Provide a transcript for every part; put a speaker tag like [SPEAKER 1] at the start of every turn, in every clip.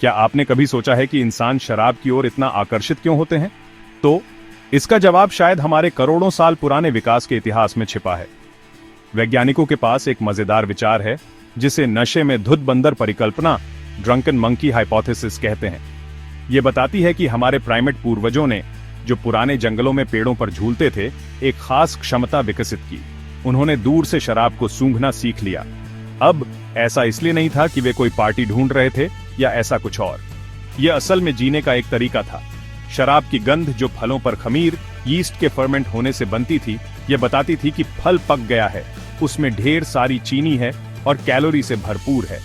[SPEAKER 1] क्या आपने कभी सोचा है कि इंसान शराब की ओर इतना आकर्षित क्यों होते हैं? तो इसका जवाब शायद हमारे करोड़ों साल पुराने विकास के इतिहास में छिपा है। वैज्ञानिकों के पास एक मजेदार विचार है जिसे नशे में धुत बंदर परिकल्पना, ड्रंकन मंकी हाइपोथेसिस कहते हैं। यह बताती है कि हमारे प्राइमेट पूर्वजों ने, जो पुराने जंगलों में पेड़ों पर झूलते थे, एक खास क्षमता विकसित की। उन्होंने दूर से शराब को सूंघना सीख लिया। अब ऐसा इसलिए नहीं था कि वे कोई पार्टी ढूंढ रहे थे या ऐसा कुछ और। यह असल में जीने का एक तरीका था। शराब की गंध जो फलों पर खमीर, यीस्ट के फर्मेंट होने से बनती थी, यह बताती थी कि फल पक गया है, उसमें ढेर सारी चीनी है और कैलोरी से भरपूर है।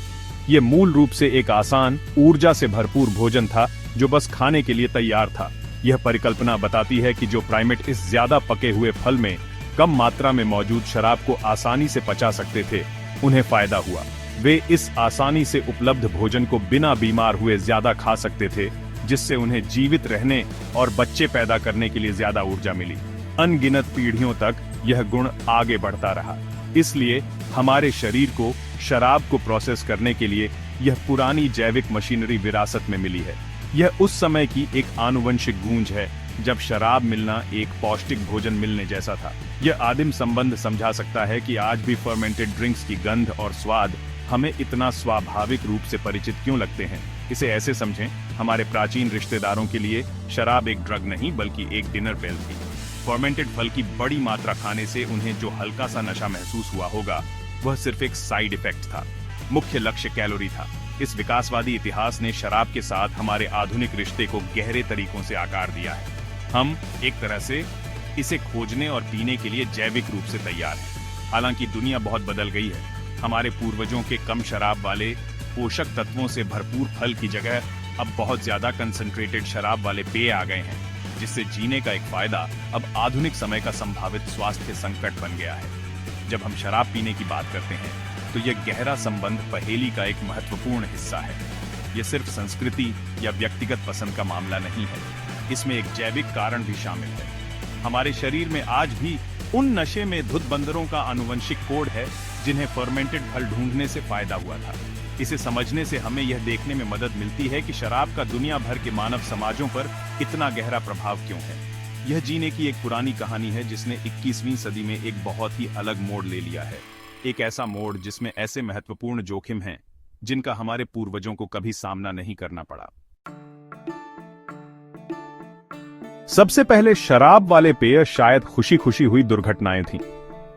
[SPEAKER 1] यह मूल रूप से एक आसान, ऊर्जा से भरपूर भोजन था जो बस खाने के लिए तैयार था। यह परिकल्पना बताती है कि जो प्राइमेट इस ज्यादा पके हुए फल में कम मात्रा में मौजूद शराब को आसानी से पचा सकते थे, उन्हें फायदा हुआ। वे इस आसानी से उपलब्ध भोजन को बिना बीमार हुए ज्यादा खा सकते थे, जिससे उन्हें जीवित रहने और बच्चे पैदा करने के लिए ज्यादा ऊर्जा मिली। अनगिनत पीढ़ियों तक यह गुण आगे बढ़ता रहा। इसलिए हमारे शरीर को शराब को प्रोसेस करने के लिए यह पुरानी जैविक मशीनरी विरासत में मिली है। यह उस समय की एक आनुवंशिक गूंज है जब शराब मिलना एक पौष्टिक भोजन मिलने जैसा था। यह आदिम संबंध समझा सकता है कि आज भी फर्मेंटेड ड्रिंक्स की गंध और स्वाद हमें इतना स्वाभाविक रूप से परिचित क्यों लगते हैं। इसे ऐसे समझें, हमारे प्राचीन रिश्तेदारों के लिए शराब एक ड्रग नहीं बल्कि एक डिनर बेल थी। फर्मेंटेड फल की बड़ी मात्रा खाने से उन्हें जो हल्का सा नशा महसूस हुआ होगा, वह सिर्फ एक साइड इफेक्ट था। मुख्य लक्ष्य कैलोरी था। इस विकासवादी इतिहास ने शराब के साथ हमारे आधुनिक रिश्ते को गहरे तरीकों से आकार दिया है। हम एक तरह से इसे खोजने और पीने के लिए जैविक रूप से तैयार हैं। हालांकि दुनिया बहुत बदल गई है। हमारे पूर्वजों के कम शराब वाले पोषक तत्वों से भरपूर फल की जगह अब बहुत ज्यादा कंसंट्रेटेड शराब वाले पेय आ गए हैं, जिससे जीने का एक फायदा अब आधुनिक समय का संभावित स्वास्थ्य संकट बन गया है। जब हम शराब पीने की बात करते हैं तो यह गहरा संबंध पहेली का एक महत्वपूर्ण हिस्सा है। यह सिर्फ संस्कृति या व्यक्तिगत पसंद का मामला नहीं है, इसमें एक जैविक कारण भी शामिल है। हमारे शरीर में आज भी उन नशे में धुत बंदरों का आनुवंशिक कोड है जिन्हें फर्मेंटेड फल ढूंढने से फायदा हुआ था। इसे समझने से हमें यह देखने में मदद मिलती है कि शराब का दुनिया भर के मानव समाजों पर इतना गहरा प्रभाव क्यों है। यह जीने की एक पुरानी कहानी है जिसने 21वीं सदी में एक बहुत ही अलग मोड़ ले लिया है। एक ऐसा मोड़ जिसमें ऐसे महत्वपूर्ण जोखिम हैं जिनका हमारे पूर्वजों को कभी सामना नहीं करना पड़ा। सबसे पहले शराब वाले पेय शायद खुशी खुशी हुई दुर्घटनाएं थीं।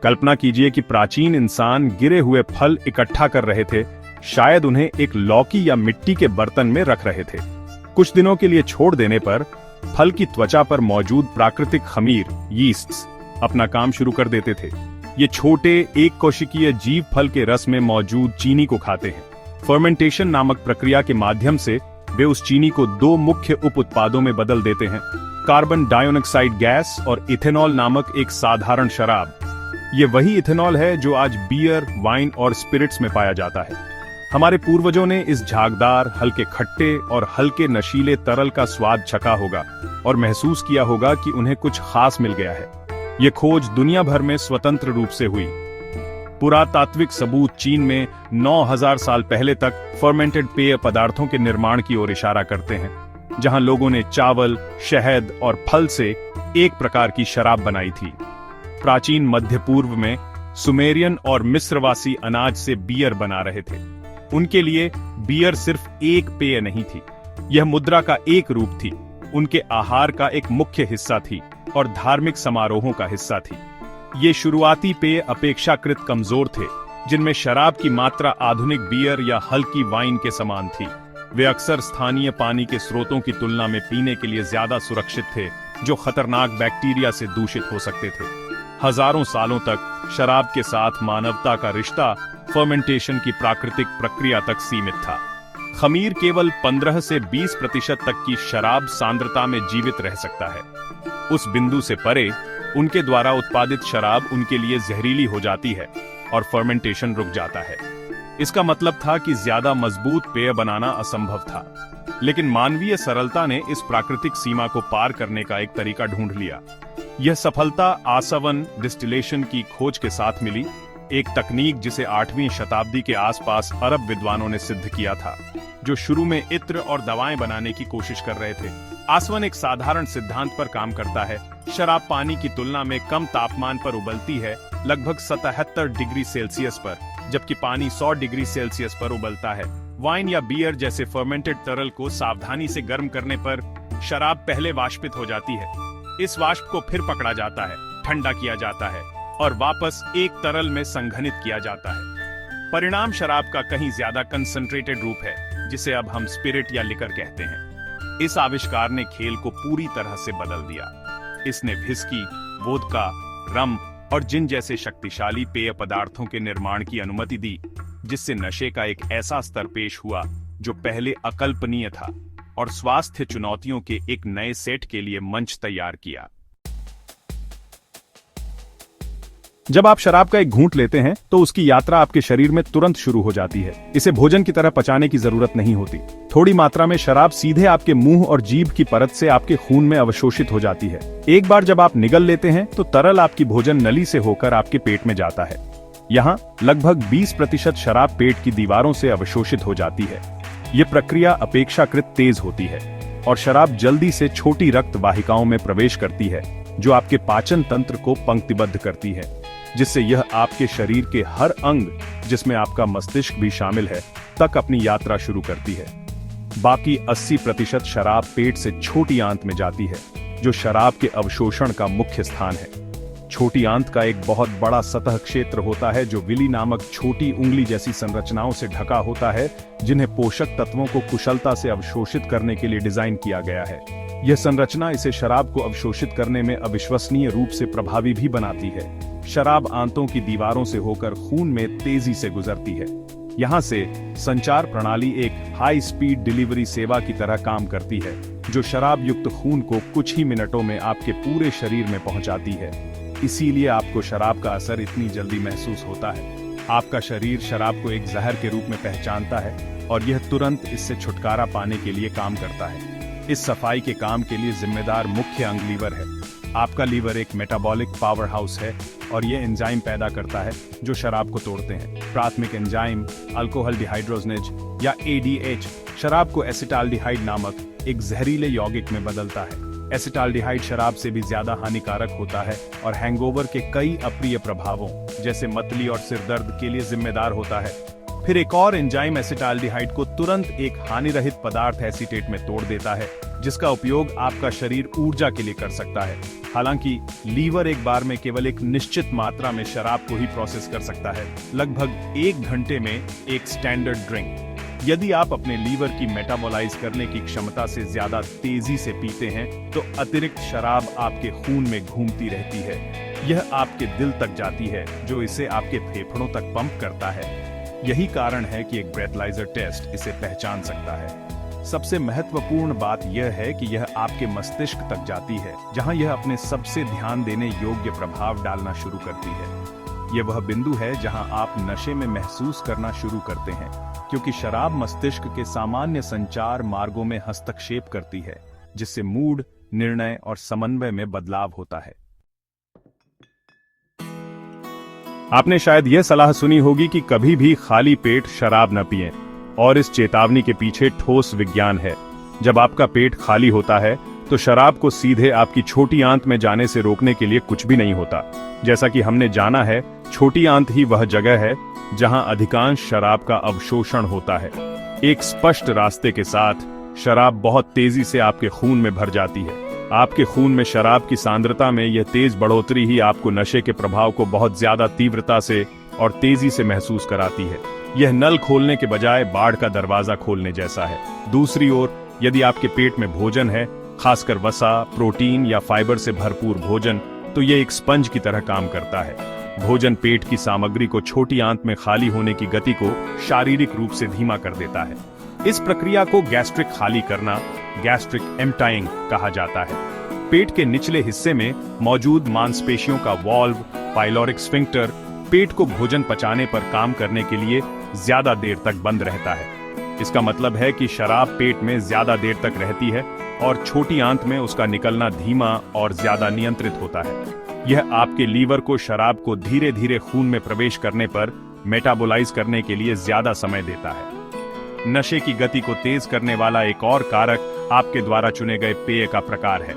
[SPEAKER 1] कल्पना कीजिए कि प्राचीन इंसान गिरे हुए फल इकट्ठा कर रहे थे, शायद उन्हें एक लौकी या मिट्टी के बर्तन में रख रहे थे। कुछ दिनों के लिए छोड़ देने पर फल की त्वचा पर मौजूद प्राकृतिक खमीर, यीस्ट्स, अपना काम शुरू कर देते थे। ये छोटे एक कोशिकीय जीव फल के रस में मौजूद चीनी को खाते हैं। फर्मेंटेशन नामक प्रक्रिया के माध्यम से वे उस चीनी को दो मुख्य उप उत्पादों में बदल देते हैं, कार्बन डाइऑक्साइड गैस और इथेनॉल नामक एक साधारण शराब। ये वही इथेनॉल है जो आज बियर, वाइन और स्पिरिट्स में पाया जाता है। हमारे पूर्वजों ने इस झागदार, हल्के खट्टे और हल्के नशीले तरल का स्वाद चखा होगा और महसूस किया होगा कि उन्हें कुछ खास मिल गया है। ये खोज दुनिया भर में स्वतंत्र रूप से हुई। पुरातात्विक सबूत चीन में 9000 साल पहले तक फर्मेंटेड पेय पदार्थों के निर्माण की ओर इशारा करते हैं, जहां लोगों ने चावल, शहद और फल से एक प्रकार की शराब बनाई थी। प्राचीन मध्य पूर्व में सुमेरियन और मिस्रवासी अनाज से बियर बना रहे थे। उनके लिए बियर सिर्फ एक पेय नहीं थी, यह मुद्रा का एक रूप थी, उनके आहार का एक मुख्य हिस्सा थी और धार्मिक समारोहों का हिस्सा थी। ये शुरुआती पेय अपेक्षाकृत कमजोर थे, जिनमें शराब की मात्रा आधुनिक बियर या हल्की वाइन के समान थी। वे अक्सर स्थानीय पानी के स्रोतों की तुलना में पीने के लिए ज्यादा सुरक्षित थे, जो खतरनाक बैक्टीरिया से दूषित हो सकते थे। हजारों सालों तक शराब के साथ मानवता का रिश्ता फर्मेंटेशन की प्राकृतिक प्रक्रिया तक सीमित था। खमीर केवल 15 से 20% तक की शराब सांद्रता में जीवित रह सकता है। उस बिंदु से परे उनके द्वारा उत्पादित शराब उनके लिए जहरीली हो जाती है और फर्मेंटेशन रुक जाता है। इसका मतलब था कि ज्यादा मजबूत पेय बनाना असंभव था। लेकिन मानवीय सरलता ने इस प्राकृतिक सीमा को पार करने का एक तरीका ढूंढ लिया। यह सफलता आसवन डिस्टिलेशन की खोज के साथ मिली, एक तकनीक जिसे 8वीं शताब्दी के आसपास अरब विद्वानों ने सिद्ध किया था, जो शुरू में इत्र और दवाएं बनाने की कोशिश कर रहे थे। आसवन एक साधारण सिद्धांत पर काम करता है। शराब पानी की तुलना में कम तापमान पर उबलती है, लगभग 77 डिग्री सेल्सियस पर, जबकि पानी 100 डिग्री सेल्सियस पर उबलता है। वाइन या बियर जैसे फर्मेंटेड तरल को सावधानी से गर्म करने पर शराब पहले वाष्पित हो जाती है। इस वाष्प को फिर पकड़ा जाता है, ठंडा किया जाता है और वापस एक तरल में संघनित किया जाता है। परिणाम शराब का कहीं ज्यादा कंसंट्रेटेड रूप है, जिसे अब हम स्पिरिट या लिकर कहते हैं। इस आविष्कार ने खेल को पूरी तरह से बदल दिया। इसने व्हिस्की, वोदका, रम और जिन जैसे शक्तिशाली पेय पदार्थों के निर्माण की अनुमति दी, जिससे नशे का एक ऐसा स्तर पेश हुआ जो पहले अकल्पनीय था, और स्वास्थ्य चुनौतियों के एक नए सेट के लिए मंच तैयार किया। जब आप शराब का एक घूंट लेते हैं तो उसकी यात्रा आपके शरीर में तुरंत शुरू हो जाती है। इसे भोजन की तरह पचाने की जरूरत नहीं होती। थोड़ी मात्रा में शराब सीधे आपके मुंह और जीभ की परत से आपके खून में अवशोषित हो जाती है। एक बार जब आप निगल लेते हैं तो तरल आपकी भोजन नली से होकर आपके पेट में जाता है। यहाँ लगभग 20% शराब पेट की दीवारों से अवशोषित हो जाती है। ये प्रक्रिया अपेक्षाकृत तेज होती है और शराब जल्दी से छोटी रक्त वाहिकाओं में प्रवेश करती है, जो आपके पाचन तंत्र को पंक्तिबद्ध करती है, जिससे यह आपके शरीर के हर अंग, जिसमें आपका मस्तिष्क भी शामिल है, तक अपनी यात्रा शुरू करती है। बाकी 80% शराब पेट से छोटी आंत में जाती है, जो शराब के अवशोषण का मुख्य स्थान है। छोटी आंत का एक बहुत बड़ा सतह क्षेत्र होता है, जो विली नामक छोटी उंगली जैसी संरचनाओं से ढका होता है, जिन्हें पोषक तत्वों को कुशलता से अवशोषित करने के लिए डिजाइन किया गया है। यह संरचना इसे शराब को अवशोषित करने में अविश्वसनीय रूप से प्रभावी भी बनाती है। शराब आंतों की दीवारों से होकर खून में तेजी से गुजरती है। यहाँ से संचार प्रणाली एक हाई स्पीड डिलीवरी सेवा की तरह काम करती है, जो शराब युक्त खून को कुछ ही मिनटों में आपके पूरे शरीर में पहुंचाती है। इसीलिए आपको शराब का असर इतनी जल्दी महसूस होता है। आपका शरीर शराब को एक जहर के रूप में पहचानता है और यह तुरंत इससे छुटकारा पाने के लिए काम करता है। इस सफाई के काम के लिए जिम्मेदार मुख्य अंग लीवर है। आपका लीवर एक मेटाबॉलिक पावर हाउस है और यह एंजाइम पैदा करता है जो शराब को तोड़ते हैं। प्राथमिक एंजाइम अल्कोहल डिहाइड्रोजनेज या ADH शराब को एसिटाल्डिहाइड नामक एक जहरीले यौगिक में बदलता है। एसिटाल्डिहाइड शराब से भी ज्यादा हानिकारक होता है और हैंगओवर के कई अप्रिय प्रभावों जैसे मतली और सिरदर्द के लिए जिम्मेदार होता है। फिर एक और एंजाइम एसिटाल्डिहाइड को तुरंत एक हानिरहित पदार्थ एसीटेट में तोड़ देता है, जिसका उपयोग आपका शरीर ऊर्जा के लिए कर सकता है। हालांकि लीवर एक बार में केवल एक निश्चित मात्रा में शराब को ही प्रोसेस कर सकता है, लगभग 1 घंटे में एक स्टैंडर्ड ड्रिंक। यदि आप अपने लीवर की मेटाबॉलाइज करने की क्षमता से ज्यादा तेजी से पीते हैं तो अतिरिक्त शराब आपके खून में घूमती रहती है। यह आपके दिल तक जाती है, जो इसे आपके फेफड़ों तक पंप करता है। यही कारण है कि एक ब्रेथलाइजर टेस्ट इसे पहचान सकता है। सबसे महत्वपूर्ण बात यह है कि यह आपके मस्तिष्क तक जाती है, जहां यह अपने सबसे ध्यान देने योग्य प्रभाव डालना शुरू करती है। यह वह बिंदु है जहां आप नशे में महसूस करना शुरू करते हैं, क्योंकि शराब मस्तिष्क के सामान्य संचार मार्गों में हस्तक्षेप करती है, जिससे मूड, निर्णय और समन्वय में बदलाव होता है। आपने शायद यह सलाह सुनी होगी कि कभी भी खाली पेट शराब न पिएं, और इस चेतावनी के पीछे ठोस विज्ञान है। जब आपका पेट खाली होता है तो शराब को सीधे आपकी छोटी आंत में जाने से रोकने के लिए कुछ भी नहीं होता। जैसा कि हमने जाना है, छोटी आंत ही वह जगह है जहां अधिकांश शराब का अवशोषण होता है। एक स्पष्ट रास्ते के साथ शराब बहुत तेजी से आपके खून में भर जाती है। आपके खून में शराब की सांद्रता में यह तेज बढ़ोतरी ही आपको नशे के प्रभाव को बहुत ज्यादा तीव्रता से और तेजी से महसूस कराती है। यह नल खोलने के बजाय बाढ़ का दरवाजा खोलने जैसा है। दूसरी ओर, यदि आपके पेट में भोजन है, खासकर वसा, प्रोटीन या फाइबर से भरपूर भोजन, तो यह एक स्पंज की तरह काम करता है। भोजन पेट की सामग्री को छोटी आंत में खाली होने की गति को शारीरिक रूप से धीमा कर देता है। इस प्रक्रिया को गैस्ट्रिक खाली करना, गैस्ट्रिक एम्प्टाइंग कहा जाता है। पेट के निचले हिस्से में मौजूद मांसपेशियों का वाल्व, पाइलोरिक स्फिंक्टर, पेट को भोजन पचाने पर काम करने के लिए ज्यादा देर तक बंद रहता है। इसका मतलब है कि शराब पेट में ज्यादा देर तक रहती है और छोटी आंत में उसका निकलना धीमा और ज्यादा नियंत्रित होता है। यह आपके लीवर को शराब को धीरे धीरे खून में प्रवेश करने पर मेटाबोलाइज करने के लिए ज्यादा समय देता है। नशे की गति को तेज करने वाला एक और कारक आपके द्वारा चुने गए पेय का प्रकार है।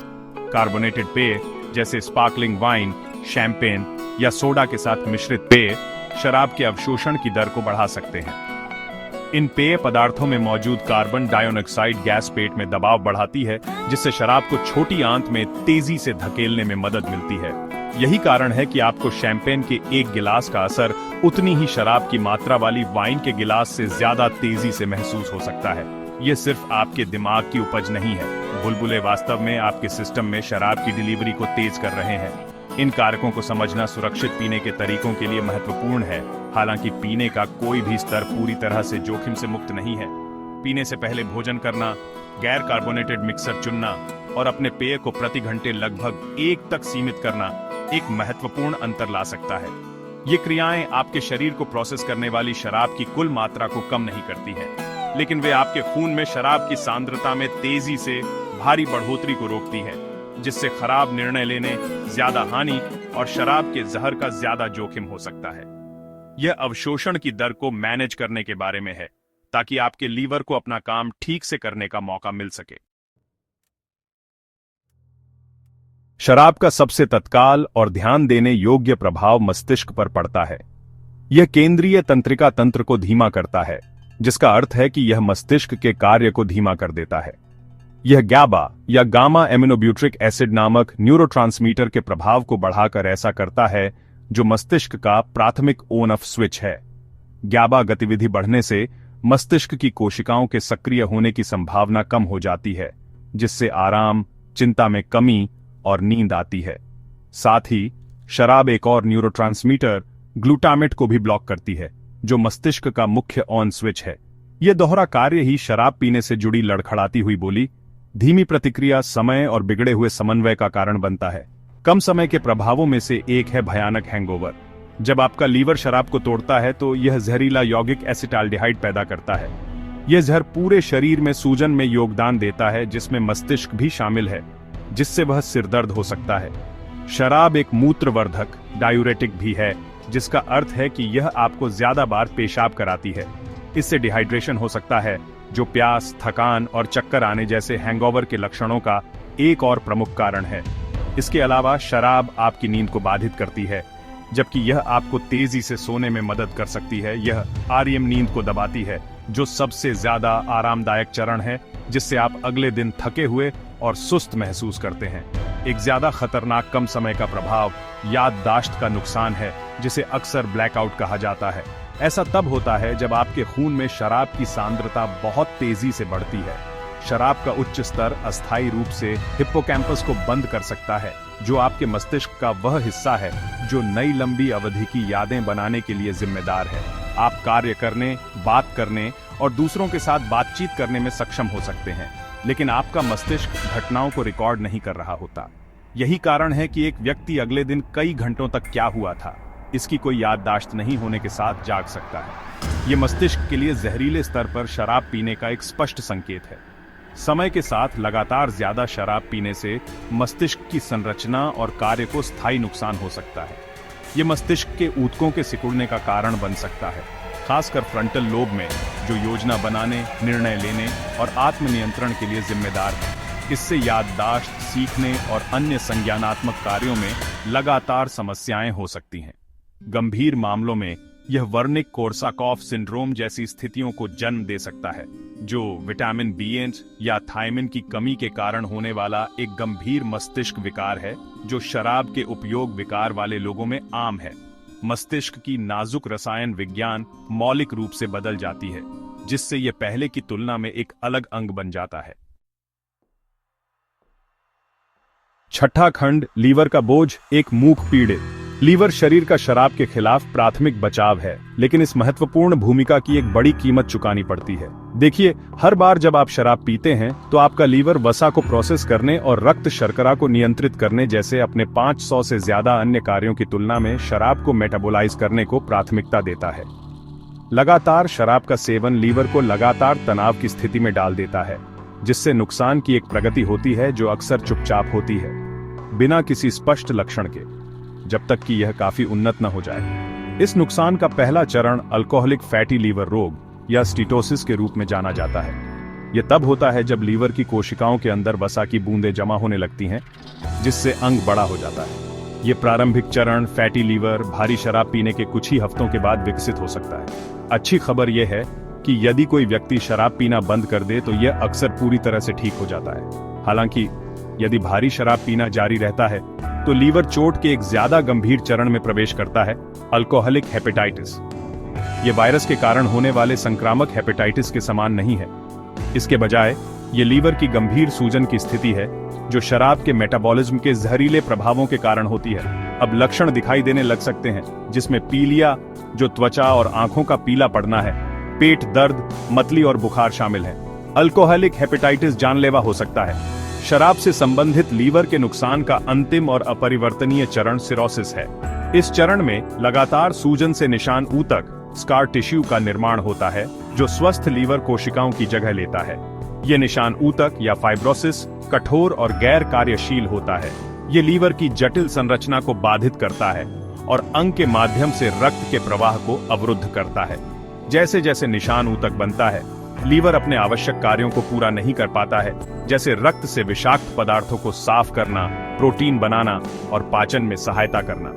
[SPEAKER 1] कार्बोनेटेड पेय जैसे स्पार्कलिंग वाइन, शैंपेन या सोडा के साथ मिश्रित पेय शराब के अवशोषण की दर को बढ़ा सकते हैं। इन पेय पदार्थों में मौजूद कार्बन डाइऑक्साइड गैस पेट में दबाव बढ़ाती है, जिससे शराब को छोटी आंत में तेजी से धकेलने में मदद मिलती है। यही कारण है कि आपको शैंपेन के एक गिलास का असर उतनी ही शराब की मात्रा वाली वाइन के गिलास से ज्यादा तेजी से महसूस हो सकता है। ये सिर्फ आपके दिमाग की उपज नहीं है, बुलबुले वास्तव में आपके सिस्टम में शराब की डिलीवरी को तेज कर रहे हैं। इन कारकों को समझना सुरक्षित पीने के तरीकों के लिए महत्वपूर्ण है। हालांकि पीने का कोई भी स्तर पूरी तरह से जोखिम से मुक्त नहीं है। पीने से पहले भोजन करना, गैर कार्बोनेटेड मिक्सर चुनना और अपने पेय को प्रति घंटे लगभग 1 तक सीमित करना एक महत्वपूर्ण अंतर ला सकता है। ये क्रियाएं आपके शरीर को प्रोसेस करने वाली शराब की कुल मात्रा को कम नहीं करती हैं, लेकिन वे आपके खून में शराब की सांद्रता में तेजी से भारी बढ़ोतरी को रोकती है, जिससे खराब निर्णय लेने, ज्यादा हानि और शराब के जहर का ज्यादा जोखिम हो सकता है। यह अवशोषण की दर को मैनेज करने के बारे में है, ताकि आपके लीवर को अपना काम ठीक से करने का मौका मिल सके। शराब का सबसे तत्काल और ध्यान देने योग्य प्रभाव मस्तिष्क पर पड़ता है। यह केंद्रीय तंत्रिका तंत्र को धीमा करता है, जिसका अर्थ है कि यह मस्तिष्क के कार्य को धीमा कर देता है। यह गैबा या गामा एमिनोब्यूट्रिक एसिड नामक न्यूरोट्रांसमीटर के प्रभाव को बढ़ाकर ऐसा करता है, जो मस्तिष्क का प्राथमिक ऑन ऑफ स्विच है। गैबा गतिविधि बढ़ने से मस्तिष्क की कोशिकाओं के सक्रिय होने की संभावना कम हो जाती है, जिससे आराम, चिंता में कमी और नींद आती है। साथ ही शराब एक और न्यूरोट्रांसमीटर ग्लूटामेट को भी ब्लॉक करती है, जो मस्तिष्क का मुख्य ऑन स्विच है। यह दोहरा कार्य ही शराब पीने से जुड़ी लड़खड़ाती हुई बोली, धीमी प्रतिक्रिया, समय और बिगड़े हुए समन्वय का कारण बनता है। कम समय के प्रभावों में से एक है भयानक हैंगओवर। जब आपका लीवर शराब को तोड़ता है तो यह जहरीला यौगिक एसिटाल्डिहाइड पैदा करता है। यह जहर पूरे शरीर में सूजन में योगदान देता है, जिसमें मस्तिष्क भी शामिल है, जिससे वह सिरदर्द हो सकता है। शराब एक मूत्रवर्धक डायूरेटिक भी है, जिसका अर्थ है कि यह आपको ज्यादा बार पेशाब कराती है। इससे डिहाइड्रेशन हो सकता है, जो प्यास, थकान और चक्कर आने जैसे हैंगओवर के लक्षणों का एक और प्रमुख कारण है। इसके अलावा शराब आपकी नींद को बाधित करती है, जबकि यह आपको तेजी से सोने में मदद कर सकती है। यह REM नींद को दबाती है, जो सबसे ज्यादा आरामदायक चरण है, जिससे आप अगले दिन थके हुए और सुस्त महसूस करते हैं। एक ज्यादा खतरनाक कम समय का प्रभाव याददाश्त का नुकसान है, जिसे अक्सर ब्लैकआउट कहा जाता है। ऐसा तब होता है जब आपके खून में शराब की सांद्रता बहुत तेजी से बढ़ती है। शराब का उच्च स्तर अस्थायी रूप से हिप्पोकैम्पस को बंद कर सकता है, जो आपके मस्तिष्क का वह हिस्सा है जो नई लंबी अवधि की यादें बनाने के लिए जिम्मेदार है। आप कार्य करने, बात करने और दूसरों के साथ बातचीत करने में सक्षम हो सकते हैं, लेकिन आपका मस्तिष्क घटनाओं को रिकॉर्ड नहीं कर रहा होता। यही कारण है कि एक व्यक्ति अगले दिन कई घंटों तक क्या हुआ था, इसकी कोई याददाश्त नहीं होने के साथ जाग सकता है। यह मस्तिष्क के लिए जहरीले स्तर पर शराब पीने का एक स्पष्ट संकेत है। समय के साथ लगातार ज्यादा शराब पीने से मस्तिष्क की संरचना और कार्य को स्थायी नुकसान हो सकता है। यह मस्तिष्क के ऊतकों के सिकुड़ने का कारण बन सकता है, खासकर फ्रंटल लोब में, जो योजना बनाने, निर्णय लेने और आत्मनियंत्रण के लिए जिम्मेदार है। इससे याददाश्त, सीखने और अन्य संज्ञानात्मक कार्यों में लगातार समस्याएं हो सकती हैं। गंभीर मामलों में यह वर्निक कोर्साकॉफ सिंड्रोम जैसी स्थितियों को जन्म दे सकता है, जो विटामिन B8 या थायमिन की कमी के कारण होने वाला एक गंभीर मस्तिष्क विकार है, जो शराब के उपयोग विकार वाले लोगों में आम है। मस्तिष्क की नाजुक रसायन विज्ञान मौलिक रूप से बदल जाती है, जिससे यह पहले की तुलना में एक अलग अंग बन जाता है। छठा खंड, लीवर का बोझ एक मूक पीड़ित। लीवर शरीर का शराब के खिलाफ प्राथमिक बचाव है, लेकिन इस महत्वपूर्ण भूमिका की एक बड़ी कीमत चुकानी पड़ती है। देखिए, हर बार जब आप शराब पीते हैं तो आपका लीवर वसा को प्रोसेस करने और रक्त शर्करा को नियंत्रित करने जैसे अपने 500 से ज्यादा अन्य कार्यों की तुलना में शराब को मेटाबोलाइज करने को प्राथमिकता देता है। लगातार शराब का सेवन लीवर को लगातार तनाव की स्थिति में डाल देता है, जिससे नुकसान की एक प्रगति होती है जो अक्सर चुपचाप होती है, बिना किसी स्पष्ट लक्षण के। जब तक कि यह काफी उन्नत न हो जाए। इस नुकसान का पहला चरण अल्कोहलिक फैटी लीवर रोग या स्टीटोसिस के रूप में जाना जाता है। यह तब होता है जब लीवर की कोशिकाओं के अंदर वसा की बूंदें जमा होने लगती हैं, जिससे अंग बड़ा हो जाता है। ये प्रारंभिक चरण फैटी लीवर भारी शराब पीने के कुछ ही हफ्तों के बाद विकसित हो सकता है। अच्छी खबर यह है कि यदि कोई व्यक्ति शराब पीना बंद कर दे तो यह अक्सर पूरी तरह से ठीक हो जाता है। हालांकि यदि भारी शराब पीना जारी रहता है तो लीवर चोट के एक ज्यादा गंभीर चरण में प्रवेश करता है, अल्कोहलिक हेपेटाइटिस। ये वायरस के कारण होने वाले संक्रामक हेपेटाइटिस के समान नहीं है। इसके बजाय ये लीवर की गंभीर सूजन की स्थिति है जो शराब के मेटाबॉलिज्म के जहरीले प्रभावों के कारण होती है। अब लक्षण दिखाई देने लग सकते हैं, जिसमें पीलिया, जो त्वचा और आंखों का पीला पड़ना है, पेट दर्द, मतली और बुखार शामिल है। अल्कोहलिक हेपेटाइटिस जानलेवा हो सकता है। शराब से संबंधित लीवर के नुकसान का अंतिम और अपरिवर्तनीय चरण सिरोसिस है। इस चरण में लगातार सूजन से निशान ऊतक स्कार टिश्यू का निर्माण होता है, जो स्वस्थ लीवर कोशिकाओं की जगह लेता है। ये निशान ऊतक या फाइब्रोसिस कठोर और गैर कार्यशील होता है। ये लीवर की जटिल संरचना को बाधित करता है और अंग के माध्यम से रक्त के प्रवाह को अवरुद्ध करता है। जैसे जैसे निशान ऊतक बनता है, लीवर अपने आवश्यक कार्यों को पूरा नहीं कर पाता है, जैसे रक्त से विषाक्त पदार्थों को साफ करना, प्रोटीन बनाना और पाचन में सहायता करना।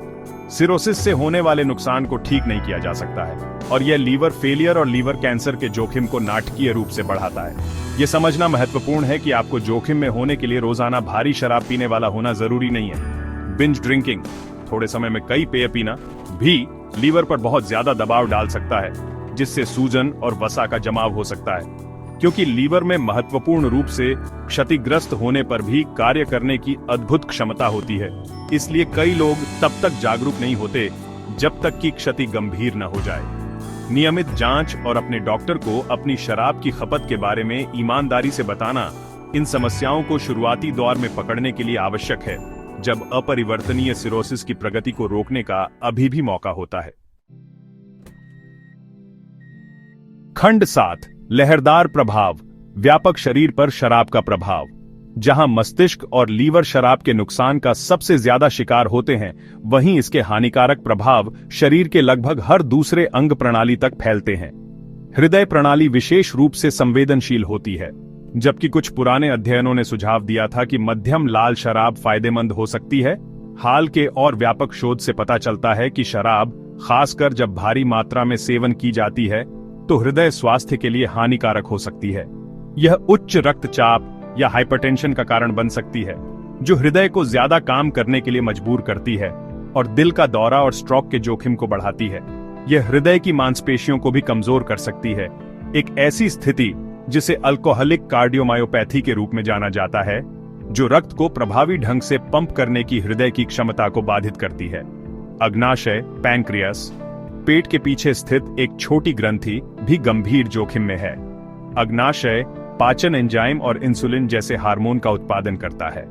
[SPEAKER 1] सिरोसिस से होने वाले नुकसान को ठीक नहीं किया जा सकता है और यह लीवर फेलियर और लीवर कैंसर के जोखिम को नाटकीय रूप से बढ़ाता है। यह समझना महत्वपूर्ण है कि आपको जोखिम में होने के लिए रोजाना भारी शराब पीने वाला होना जरूरी नहीं है। बिंज ड्रिंकिंग, थोड़े समय में कई पेय पीना, भी लीवर पर बहुत ज्यादा दबाव डाल सकता है, जिससे सूजन और वसा का जमाव हो सकता है। क्योंकि लीवर में महत्वपूर्ण रूप से क्षतिग्रस्त होने पर भी कार्य करने की अद्भुत क्षमता होती है, इसलिए कई लोग तब तक जागरूक नहीं होते जब तक कि क्षति गंभीर न हो जाए। नियमित जांच और अपने डॉक्टर को अपनी शराब की खपत के बारे में ईमानदारी से बताना इन समस्याओं को शुरुआती दौर में पकड़ने के लिए आवश्यक है, जब अपरिवर्तनीय सिरोसिस की प्रगति को रोकने का अभी भी मौका होता है। खंड 7, लहरदार प्रभाव, व्यापक शरीर पर शराब का प्रभाव। जहां मस्तिष्क और लीवर शराब के नुकसान का सबसे ज्यादा शिकार होते हैं, वहीं इसके हानिकारक प्रभाव शरीर के लगभग हर दूसरे अंग प्रणाली तक फैलते हैं। हृदय प्रणाली विशेष रूप से संवेदनशील होती है, जबकि कुछ पुराने अध्ययनों ने सुझाव दिया था कि मध्यम लाल शराब फायदेमंद हो सकती है। हाल के और व्यापक शोध से पता चलता है कि शराब, खासकर जब भारी मात्रा में सेवन की जाती है, तो हृदय स्वास्थ्य के लिए हानिकारक हो सकती है। यह उच्च रक्तचाप या हाइपरटेंशन का कारण बन सकती है, जो हृदय को ज्यादा काम करने के लिए मजबूर करती है और दिल का दौरा और स्ट्रोक के जोखिम को बढ़ाती है। यह हृदय की मांसपेशियों को भी कमजोर कर सकती है, एक ऐसी स्थिति जिसे अल्कोहलिक कार्डियोमायोपैथी के रूप में जाना जाता है, जो रक्त को प्रभावी ढंग से पंप करने की हृदय की क्षमता को बाधित करती है। अग्नाशय, पैंक्रियास, पेट के पीछे स्थित एक छोटी ग्रंथि भी गंभीर जोखिम में है। अग्नाशय पाचन एंजाइम और इंसुलिन जैसे हार्मोन का उत्पादन करता है।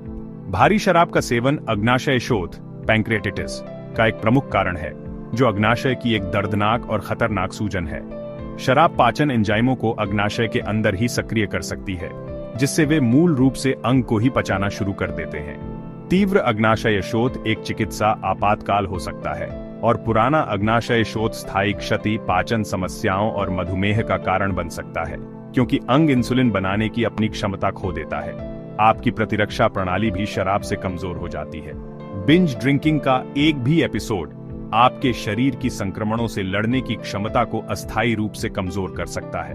[SPEAKER 1] भारी शराब का सेवन अग्नाशय शोथ, पैंक्रियाटिटिस का एक प्रमुख कारण है, जो अग्नाशय की एक दर्दनाक और खतरनाक सूजन है। शराब पाचन एंजाइमों को अग्नाशय के अंदर ही सक्रिय कर सकती है, जिससे वे मूल रूप से अंग को ही पचाना शुरू कर देते हैं। तीव्र अग्नाशय शोथ एक चिकित्सा आपातकाल हो सकता है और पुराना अग्नाशय शोथ स्थायी क्षति, पाचन समस्याओं और मधुमेह का कारण बन सकता है, क्योंकि अंग इंसुलिन बनाने की अपनी क्षमता खो देता है। आपकी प्रतिरक्षा प्रणाली भी शराब से कमजोर हो जाती है। बिंज ड्रिंकिंग का एक भी एपिसोड आपके शरीर की संक्रमणों से लड़ने की क्षमता को अस्थायी रूप से कमजोर कर सकता है।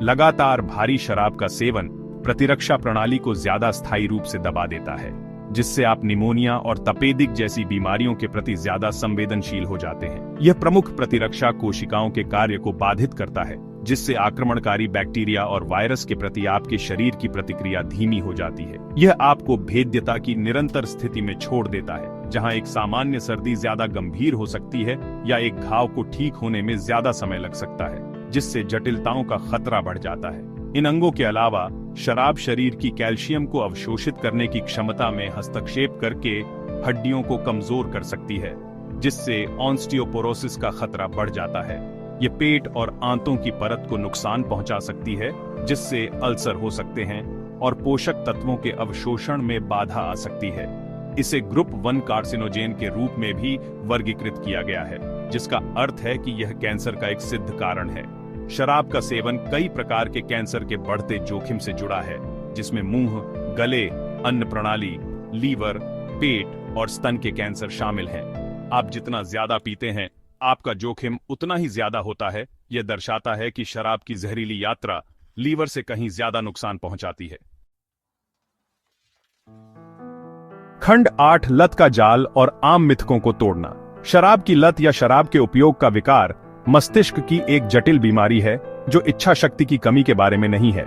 [SPEAKER 1] लगातार भारी शराब का सेवन प्रतिरक्षा प्रणाली को ज्यादा स्थायी रूप से दबा देता है, जिससे आप निमोनिया और तपेदिक जैसी बीमारियों के प्रति ज्यादा संवेदनशील हो जाते हैं। यह प्रमुख प्रतिरक्षा कोशिकाओं के कार्य को बाधित करता है, जिससे आक्रमणकारी बैक्टीरिया और वायरस के प्रति आपके शरीर की प्रतिक्रिया धीमी हो जाती है। यह आपको भेद्यता की निरंतर स्थिति में छोड़ देता है, जहां एक सामान्य सर्दी ज्यादा गंभीर हो सकती है या एक घाव को ठीक होने में ज्यादा समय लग सकता है, जिससे जटिलताओं का खतरा बढ़ जाता है। इन अंगों के अलावा शराब शरीर की कैल्शियम को अवशोषित करने की क्षमता में हस्तक्षेप करके हड्डियों को कमजोर कर सकती है, जिससे ऑस्टियोपोरोसिस का खतरा बढ़ जाता है। ये पेट और आंतों की परत को नुकसान पहुंचा सकती है, जिससे अल्सर हो सकते हैं और पोषक तत्वों के अवशोषण में बाधा आ सकती है। इसे ग्रुप 1 कार्सिनोजेन के रूप में भी वर्गीकृत किया गया है, जिसका अर्थ है कि यह कैंसर का एक सिद्ध कारण है। शराब का सेवन कई प्रकार के कैंसर के बढ़ते जोखिम से जुड़ा है, जिसमें मुंह, गले, अन्न प्रणाली, लीवर, पेट और स्तन के कैंसर शामिल हैं। आप जितना ज्यादा पीते हैं, आपका जोखिम उतना ही ज्यादा होता है। यह दर्शाता है कि शराब की जहरीली यात्रा लीवर से कहीं ज्यादा नुकसान पहुंचाती है। खंड 8 लत का जाल और आम मिथकों को तोड़ना। शराब की लत या शराब के उपयोग का विकार मस्तिष्क की एक जटिल बीमारी है जो इच्छा शक्ति की कमी के बारे में नहीं है।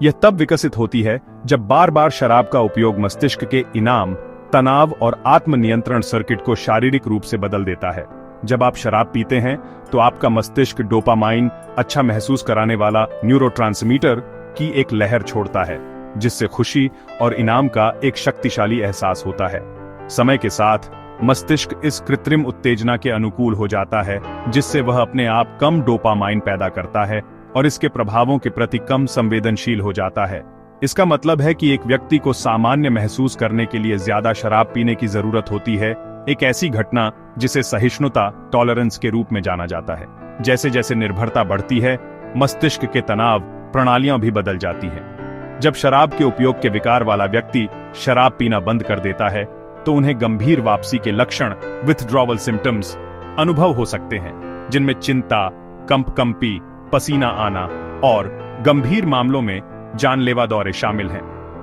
[SPEAKER 1] यह तब विकसित होती है जब बार बार शराब का उपयोग मस्तिष्क के इनाम, तनाव और आत्मनियंत्रण सर्किट को शारीरिक रूप से बदल देता है। जब आप शराब पीते हैं तो आपका मस्तिष्क डोपामाइन, अच्छा महसूस कराने वाला न्यूरोट्रांसमीटर की एक लहर छोड़ता है, जिससे खुशी और इनाम का एक शक्तिशाली एहसास होता है। समय के साथ मस्तिष्क इस कृत्रिम उत्तेजना के अनुकूल हो जाता है, जिससे वह अपने आप कम डोपामाइन पैदा करता है और इसके प्रभावों के प्रति कम संवेदनशील हो जाता है। इसका मतलब है कि एक व्यक्ति को सामान्य महसूस करने के लिए ज्यादा शराब पीने की जरूरत होती है, एक ऐसी घटना जिसे सहिष्णुता, टॉलरेंस के रूप में जाना जाता है। जैसे जैसे निर्भरता बढ़ती है, मस्तिष्क के तनाव प्रणालियां भी बदल जाती हैं। जब शराब के उपयोग के विकार वाला व्यक्ति शराब पीना बंद कर देता है, तो उन्हें गंभीर वापसी के लक्षण, विथड्रॉवल सिम्टम्स अनुभव हो सकते हैं, जिनमें चिंता, कंपकंपी, पसीना आना और गंभीर मामलों में जानलेवा दौरे शामिल हैं।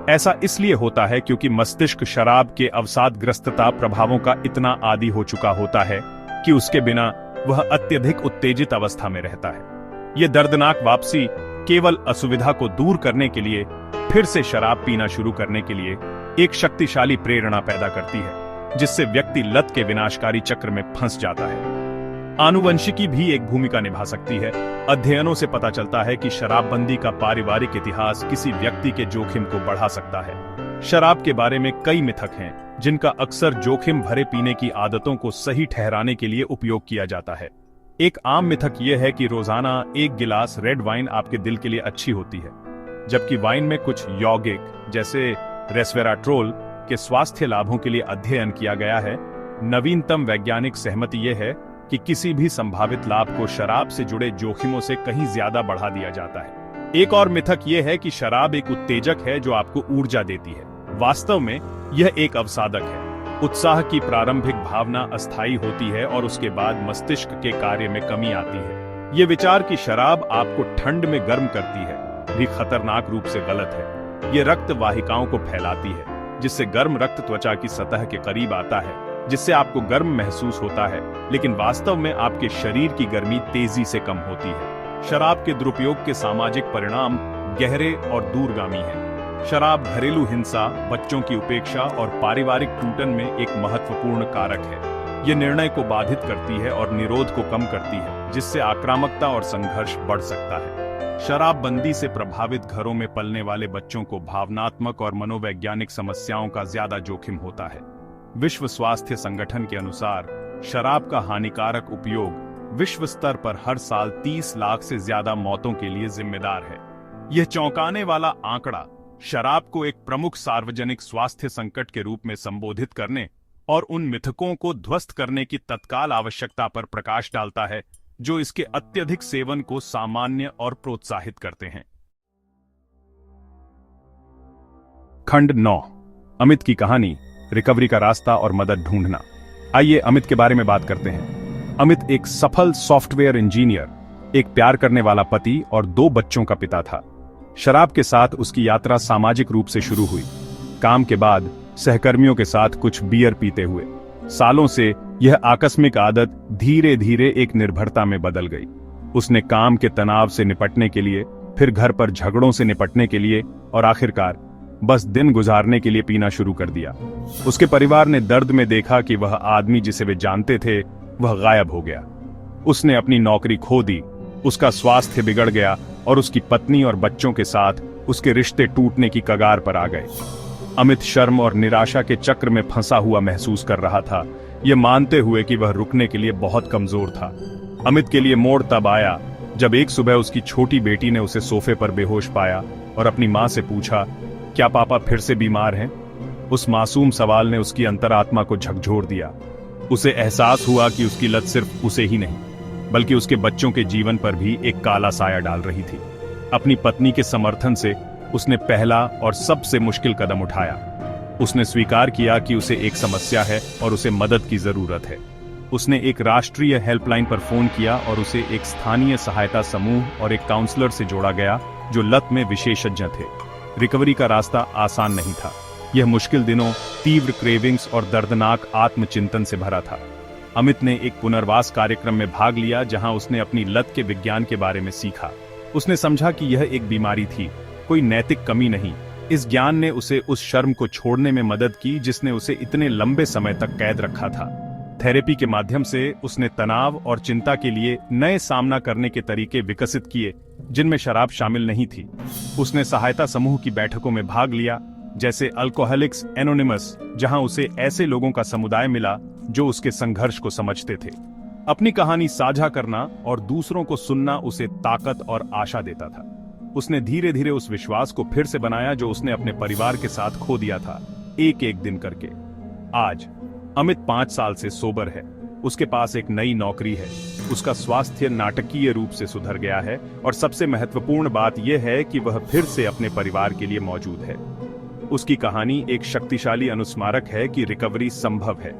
[SPEAKER 1] ऐसा इसलिए होता है क्योंकि मस्तिष्क शराब के अवसादग्रस्तता प्रभावों का इतना आदी हो चुका होता है कि उसके बिना वह अत्यधिक उत्तेजित अवस्था में रहता है। यह दर्दनाक वापसी केवल असुविधा को दूर करने के लिए फिर से शराब पीना शुरू करने के लिए एक शक्तिशाली प्रेरणा पैदा करती है, जिससे व्यक्ति लत के विनाशकारी चक्र में फंस जाता है। आनुवंशिकी भी एक भूमिका निभा सकती है। अध्ययनों से पता चलता है कि शराबबंदी का पारिवारिक इतिहास किसी व्यक्ति के जोखिम को बढ़ा सकता है। शराब के बारे में कई मिथक हैं, जिनका अक्सर जोखिम भरे पीने की आदतों को सही ठहराने के लिए उपयोग किया जाता है। एक आम मिथक यह है कि रोजाना एक गिलास रेड वाइन आपके दिल के लिए अच्छी होती है, जबकि वाइन में कुछ यौगिक जैसे रेस्वेराट्रोल के स्वास्थ्य लाभों के लिए अध्ययन किया गया है। नवीनतम वैज्ञानिक सहमति यह है कि किसी भी संभावित लाभ को शराब से जुड़े जोखिमों से कहीं ज्यादा बढ़ा दिया जाता है। एक और मिथक यह है कि शराब एक उत्तेजक है जो आपको ऊर्जा देती है। वास्तव में यह एक अवसादक है। उत्साह की प्रारंभिक भावना अस्थायी होती है और उसके बाद मस्तिष्क के कार्य में कमी आती है। यह विचार कि शराब आपको ठंड में गर्म करती है भी खतरनाक रूप से गलत है। यह रक्त वाहिकाओं को फैलाती है, जिससे गर्म रक्त त्वचा की सतह के करीब आता है, जिससे आपको गर्म महसूस होता है, लेकिन वास्तव में आपके शरीर की गर्मी तेजी से कम होती है। शराब के दुरुपयोग के सामाजिक परिणाम गहरे और दूरगामी हैं। शराब घरेलू हिंसा, बच्चों की उपेक्षा और पारिवारिक टूटन में एक महत्वपूर्ण कारक है। यह निर्णय को बाधित करती है और निरोध को कम करती है, जिससे आक्रामकता और संघर्ष बढ़ सकता है। शराबबंदी से प्रभावित घरों में पलने वाले बच्चों को भावनात्मक और मनोवैज्ञानिक समस्याओं का ज्यादा जोखिम होता है। विश्व स्वास्थ्य संगठन के अनुसार शराब का हानिकारक उपयोग विश्व स्तर पर हर साल 30 लाख से ज्यादा मौतों के लिए जिम्मेदार है। यह चौंकाने वाला आंकड़ा शराब को एक प्रमुख सार्वजनिक स्वास्थ्य संकट के रूप में संबोधित करने और उन मिथकों को ध्वस्त करने की तत्काल आवश्यकता पर प्रकाश डालता है, जो इसके अत्यधिक सेवन को सामान्य और प्रोत्साहित करते हैं। खंड 9 अमित की कहानी, रिकवरी का रास्ता और मदद ढूंढना। आइए अमित के बारे में बात करते हैं। अमित एक सफल सॉफ्टवेयर इंजीनियर, एक प्यार करने वाला पति और 2 बच्चों का पिता था। शराब के साथ उसकी यात्रा सामाजिक रूप से शुरू हुई। काम के बाद सहकर्मियों के साथ कुछ बियर पीते हुए सालों से यह आकस्मिक आदत धीरे धीरे एक निर्भरता में बदल गई। उसने काम के तनाव से निपटने के लिए, फिर घर पर झगड़ों से निपटने के लिए और आखिरकार बस दिन गुजारने के लिए पीना शुरू कर दिया। उसके परिवार ने दर्द में देखा कि वह आदमी जिसे वे जानते थे वह गायब हो गया। उसने अपनी नौकरी खो दी, उसका स्वास्थ्य बिगड़ गया और उसकी पत्नी और बच्चों के साथ उसके रिश्ते टूटने की कगार पर आ गए। अमित शर्म और निराशा के चक्र में फंसा हुआ महसूस कर रहा था, यह मानते हुए कि वह रुकने के लिए बहुत कमजोर था। अमित के लिए मोड़ तब आया जब एक सुबह उसकी छोटी बेटी ने उसे सोफे पर बेहोश पाया और अपनी मां से पूछा, क्या पापा फिर से बीमार हैं? उस मासूम सवाल ने उसकी अंतरात्मा को झकझोर दिया। उसे एहसास हुआ कि उसकी लत सिर्फ उसे ही नहीं, बल्कि उसके बच्चों के जीवन पर भी एक काला साया डाल रही थी। अपनी पत्नी के समर्थन से उसने पहला और सबसे मुश्किल कदम उठाया। उसने स्वीकार किया कि उसे एक समस्या है और उसे मदद की जरूरत है। उसने एक राष्ट्रीय हेल्पलाइन पर फोन किया और उसे एक स्थानीय सहायता समूह और एक काउंसलर से जोड़ा गया जो लत में विशेषज्ञ थे। रिकवरी का रास्ता आसान नहीं था। यह मुश्किल दिनों, तीव्र क्रेविंग्स और दर्दनाक आत्मचिंतन से भरा था। अमित ने एक पुनर्वास कार्यक्रम में भाग लिया जहां उसने अपनी लत के विज्ञान के बारे में सीखा। उसने समझा कि यह एक बीमारी थी, कोई नैतिक कमी नहीं। इस ज्ञान ने उसे उस शर्म को छोड़ने में मदद की जिसने उसे इतने लंबे समय तक कैद रखा था। थेरेपी के माध्यम से उसने तनाव और चिंता के लिए नए सामना करने के तरीके विकसित किए जिनमें शराब शामिल नहीं थी। उसने सहायता समूह की बैठकों में भाग लिया, जैसे अल्कोहलिक्स एनोनिमस, जहां उसे ऐसे लोगों का समुदाय मिला जो उसके संघर्ष को समझते थे। अपनी कहानी साझा करना और दूसरों को सुनना उसे ताकत और आशा देता था। उसने धीरे धीरे उस विश्वास को फिर से बनाया जो उसने अपने परिवार के साथ खो दिया था, एक एक दिन करके। आज अमित 5 साल से सोबर है। उसके पास एक नई नौकरी है। उसका स्वास्थ्य नाटकीय रूप से सुधर गया है और सबसे महत्वपूर्ण बात यह है कि वह फिर से अपने परिवार के लिए मौजूद है। उसकी कहानी एक शक्तिशाली अनुस्मारक है कि रिकवरी संभव है।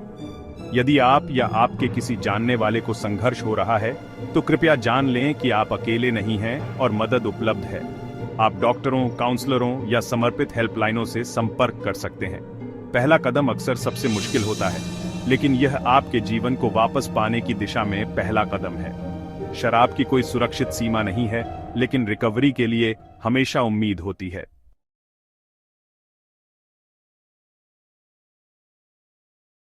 [SPEAKER 1] यदि आप या आपके किसी जानने वाले को संघर्ष हो रहा है तो कृपया जान लें कि आप अकेले नहीं हैं और मदद उपलब्ध है। आप डॉक्टरों, काउंसलरों या समर्पित हेल्पलाइनों से संपर्क कर सकते हैं। पहला कदम अक्सर सबसे मुश्किल होता है, लेकिन यह आपके जीवन को वापस पाने की दिशा में पहला कदम है। शराब की कोई सुरक्षित सीमा नहीं है, लेकिन रिकवरी के लिए हमेशा उम्मीद होती है।